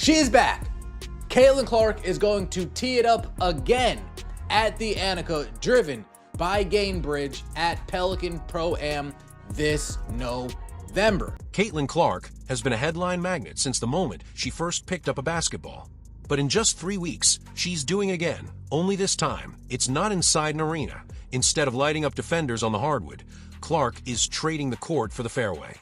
She's back. Caitlin Clark is going to tee it up again at the Annika, driven by Gainbridge at Pelican Pro-Am this November. Caitlin Clark has been a headline magnet since the moment she first picked up a basketball. But in just 3 weeks, she's doing again, only this time, it's not inside an arena. Instead of lighting up defenders on the hardwood, Clark is trading the court for the fairway.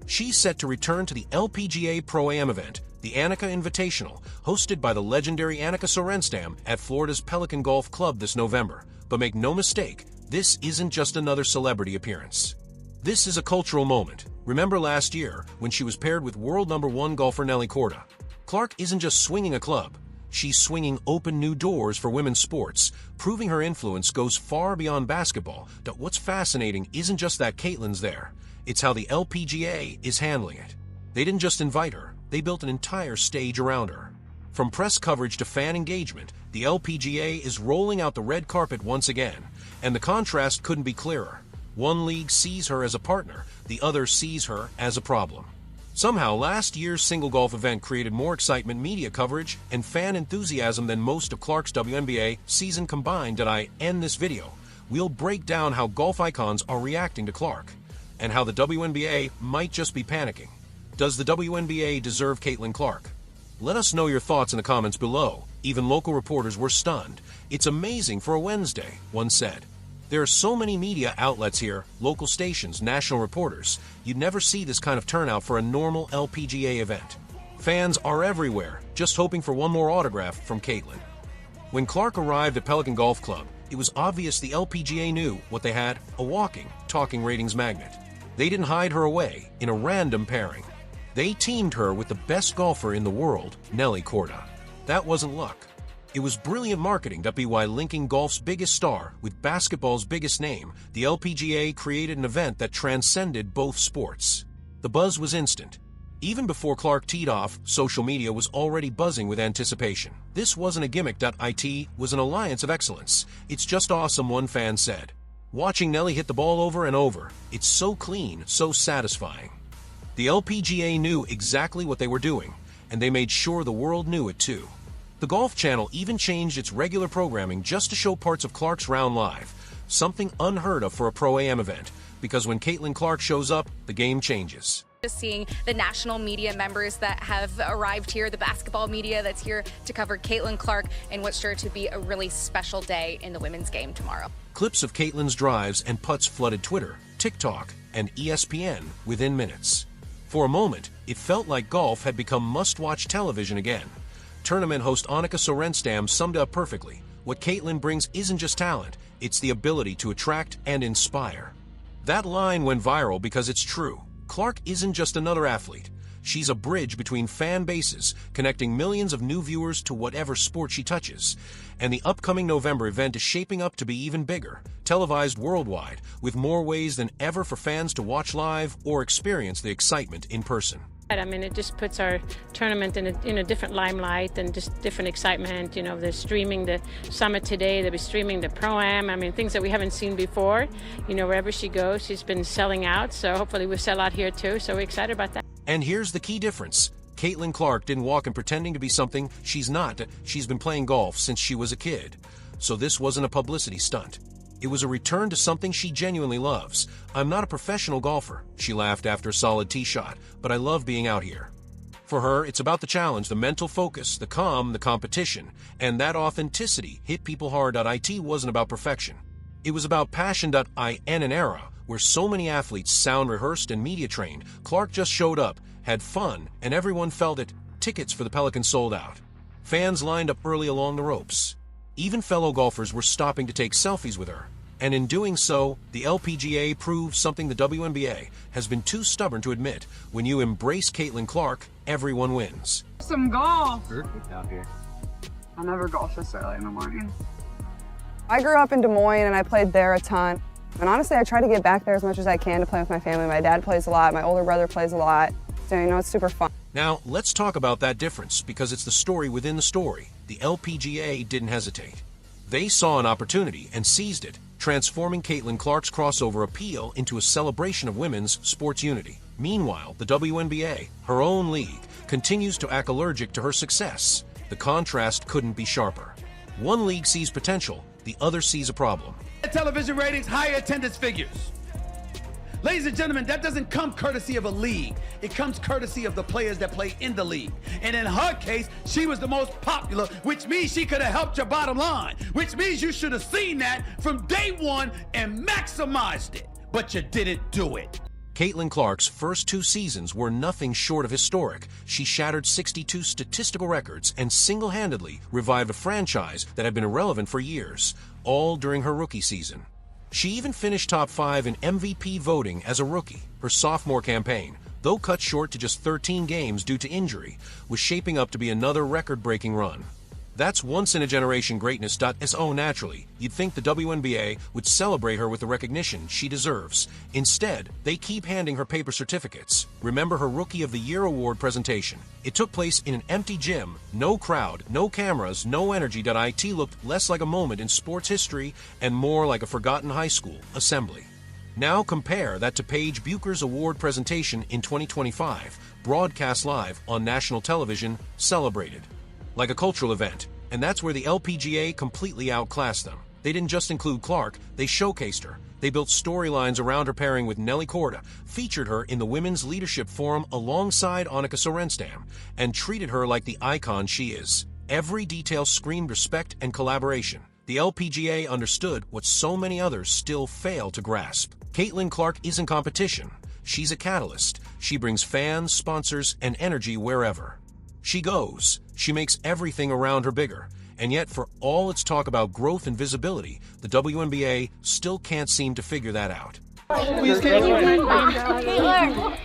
She's set to return to the LPGA Pro-Am event, the Annika Invitational, hosted by the legendary Annika Sorenstam at Florida's Pelican Golf Club this November. But make no mistake, this isn't just another celebrity appearance. This is a cultural moment. Remember last year, when she was paired with world #1 golfer Nelly Korda? Clark isn't just swinging a club, she's swinging open new doors for women's sports, proving her influence goes far beyond basketball. But what's fascinating isn't just that Caitlin's there, it's how the LPGA is handling it. They didn't just invite her, they built an entire stage around her. From press coverage to fan engagement, the LPGA is rolling out the red carpet once again, and the contrast couldn't be clearer. One league sees her as a partner, the other sees her as a problem. Somehow, last year's single golf event created more excitement, media coverage, and fan enthusiasm than most of Clark's WNBA season combined. I end this video, we'll break down how golf icons are reacting to Clark, and how the WNBA might just be panicking. Does the WNBA deserve Caitlin Clark? Let us know your thoughts in the comments below. Even local reporters were stunned. "It's amazing for a Wednesday," one said. There are so many media outlets here, local stations, national reporters. You'd never see this kind of turnout for a normal LPGA event. Fans are everywhere, just hoping for one more autograph from Caitlin. When Clark arrived at Pelican Golf Club, it was obvious the LPGA knew what they had: a walking, talking ratings magnet. They didn't hide her away in a random pairing. They teamed her with the best golfer in the world, Nelly Korda. That wasn't luck. It was brilliant marketing. By linking golf's biggest star with basketball's biggest name, the LPGA created an event that transcended both sports. The buzz was instant. Even before Clark teed off, social media was already buzzing with anticipation. This wasn't a gimmick. It was an alliance of excellence. "It's just awesome," one fan said. "Watching Nelly hit the ball over and over, it's so clean, so satisfying." The LPGA knew exactly what they were doing, and they made sure the world knew it too. The Golf Channel even changed its regular programming just to show parts of Clark's round live, something unheard of for a Pro-Am event, because when Caitlin Clark shows up, the game changes. Just seeing the national media members that have arrived here, the basketball media that's here to cover Caitlin Clark, and what's sure to be a really special day in the women's game tomorrow. Clips of Caitlin's drives and putts flooded Twitter, TikTok, and ESPN within minutes. For a moment, it felt like golf had become must-watch television again. Tournament host Annika Sorenstam summed it up perfectly. What Caitlin brings isn't just talent, it's the ability to attract and inspire. That line went viral because it's true. Clark isn't just another athlete. She's a bridge between fan bases, connecting millions of new viewers to whatever sport she touches. And the upcoming November event is shaping up to be even bigger, televised worldwide, with more ways than ever for fans to watch live or experience the excitement in person. I mean, it just puts our tournament in a different limelight and just different excitement. You know, they're streaming the summit today, they'll be streaming the Pro-Am. I mean, things that we haven't seen before. You know, wherever she goes, she's been selling out, so hopefully we'll sell out here too, so we're excited about that. And here's the key difference. Caitlin Clark didn't walk in pretending to be something she's not. She's been playing golf since she was a kid. So this wasn't a publicity stunt. It was a return to something she genuinely loves. "I'm not a professional golfer," she laughed after a solid tee shot, "but I love being out here." For her, it's about the challenge, the mental focus, the calm, the competition, and that authenticity hit people hard. It wasn't about perfection. It was about passion. In an era where so many athletes sound rehearsed and media trained, Clark just showed up, had fun, and everyone felt it. Tickets for the Pelican sold out. Fans lined up early along the ropes. Even fellow golfers were stopping to take selfies with her. And in doing so, the LPGA proved something the WNBA has been too stubborn to admit. When you embrace Caitlin Clark, everyone wins. Some golf. Perfect out here. I never golf this early in the morning. I grew up in Des Moines and I played there a ton. And honestly, I try to get back there as much as I can to play with my family. My dad plays a lot, my older brother plays a lot. So, you know, it's super fun. Now, let's talk about that difference, because it's the story within the story. The LPGA didn't hesitate. They saw an opportunity and seized it. transforming Caitlin Clark's crossover appeal into a celebration of women's sports unity. Meanwhile, the WNBA, her own league, continues to act allergic to her success. The contrast couldn't be sharper. One league sees potential, the other sees a problem. Television ratings, higher attendance figures. Ladies and gentlemen, that doesn't come courtesy of a league. It comes courtesy of the players that play in the league. And in her case, she was the most popular, which means she could have helped your bottom line, which means you should have seen that from day one and maximized it. But you didn't do it. Caitlin Clark's first 2 seasons were nothing short of historic. She shattered 62 statistical records and single-handedly revived a franchise that had been irrelevant for years, all during her rookie season. She even finished top 5 in MVP voting as a rookie. Her sophomore campaign, though cut short to just 13 games due to injury, was shaping up to be another record-breaking run. That's once-in-a-generation greatness. So naturally, you'd think the WNBA would celebrate her with the recognition she deserves. Instead, they keep handing her paper certificates. Remember her Rookie of the Year award presentation. It took place in an empty gym, no crowd, no cameras, no energy. It looked less like a moment in sports history and more like a forgotten high school assembly. Now compare that to Paige Bucher's award presentation in 2025, broadcast live on national television, celebrated like a cultural event, and that's where the LPGA completely outclassed them. They didn't just include Clark, they showcased her. They built storylines around her pairing with Nelly Korda, featured her in the Women's Leadership Forum alongside Annika Sorenstam, and treated her like the icon she is. Every detail screamed respect and collaboration. The LPGA understood what so many others still fail to grasp. Caitlin Clark isn't competition. She's a catalyst. She brings fans, sponsors, and energy wherever she goes. She makes everything around her bigger. And yet, for all its talk about growth and visibility, the WNBA still can't seem to figure that out. Please, Caitlin.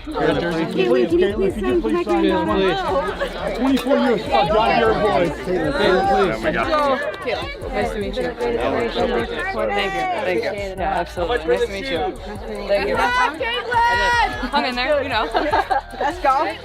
Caitlin, can you please sign? Can I sign that? 24 years. John here, boys. Caitlin, please. Oh my God. Caitlin, nice to meet you. Thank you. Yeah, absolutely. Nice to meet you. Thank you. Caitlin! Hung in there, you know. Let's go.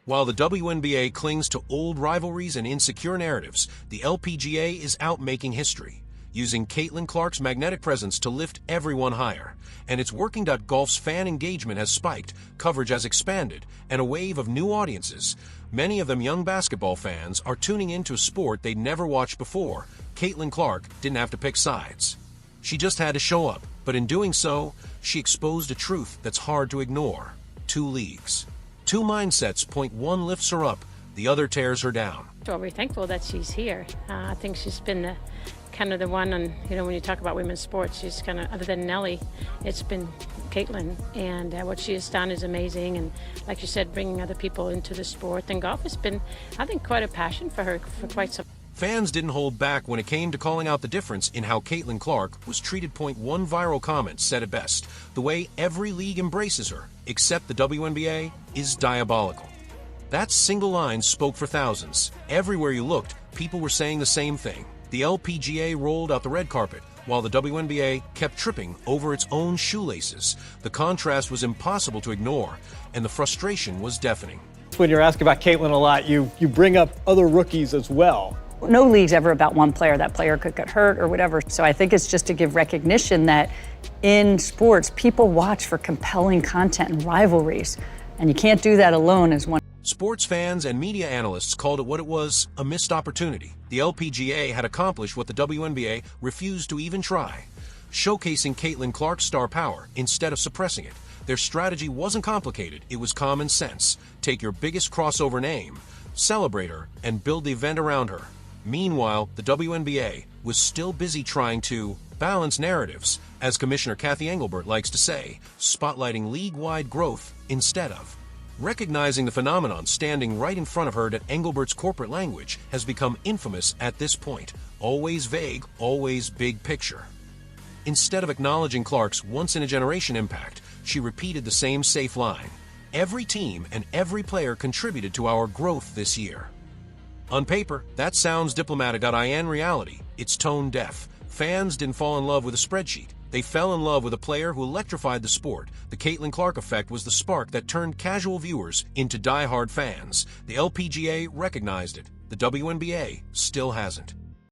While the WNBA clings to old rivalries and insecure narratives, the LPGA is out making history, using Caitlin Clark's magnetic presence to lift everyone higher. And it's working. Golf's fan engagement has spiked, coverage has expanded, and a wave of new audiences, many of them young basketball fans, are tuning into a sport they'd never watched before. Caitlin Clark didn't have to pick sides. She just had to show up, but in doing so, she exposed a truth that's hard to ignore. 2 leagues. 2 mindsets. Point one lifts her up, the other tears her down. So we're thankful that she's here. I think she's been kind of the one on, when you talk about women's sports, she's kind of, other than Nelly, it's been Caitlin. And what she has done is amazing. And like you said, bringing other people into the sport. And golf has been, I think, quite a passion for her for quite some time. Fans didn't hold back when it came to calling out the difference in how Caitlin Clark was treated. Point one viral comment said it best. The way every league embraces her, except the WNBA, is diabolical. That single line spoke for thousands. Everywhere you looked, people were saying the same thing. The LPGA rolled out the red carpet, while the WNBA kept tripping over its own shoelaces. The contrast was impossible to ignore, and the frustration was deafening. When you're asking about Caitlin a lot, you bring up other rookies as well. No league's ever about one player. That player could get hurt or whatever. So I think it's just to give recognition that in sports, people watch for compelling content and rivalries. And you can't do that alone as one. Sports fans and media analysts called it what it was, a missed opportunity. The LPGA had accomplished what the WNBA refused to even try, showcasing Caitlin Clark's star power instead of suppressing it. Their strategy wasn't complicated, it was common sense. Take your biggest crossover name, celebrate her, and build the event around her. Meanwhile, the WNBA was still busy trying to balance narratives, as Commissioner Kathy Engelbert likes to say, spotlighting league-wide growth instead of. Recognizing the phenomenon standing right in front of her, that Engelbert's corporate language has become infamous at this point. Always vague, always big picture. Instead of acknowledging Clark's once-in-a-generation impact, she repeated the same safe line. Every team and every player contributed to our growth this year. On paper, that sounds diplomatic. In reality, it's tone deaf. Fans didn't fall in love with a spreadsheet. They fell in love with a player who electrified the sport. The Caitlin Clark effect was the spark that turned casual viewers into die-hard fans. The LPGA recognized it. The WNBA still hasn't.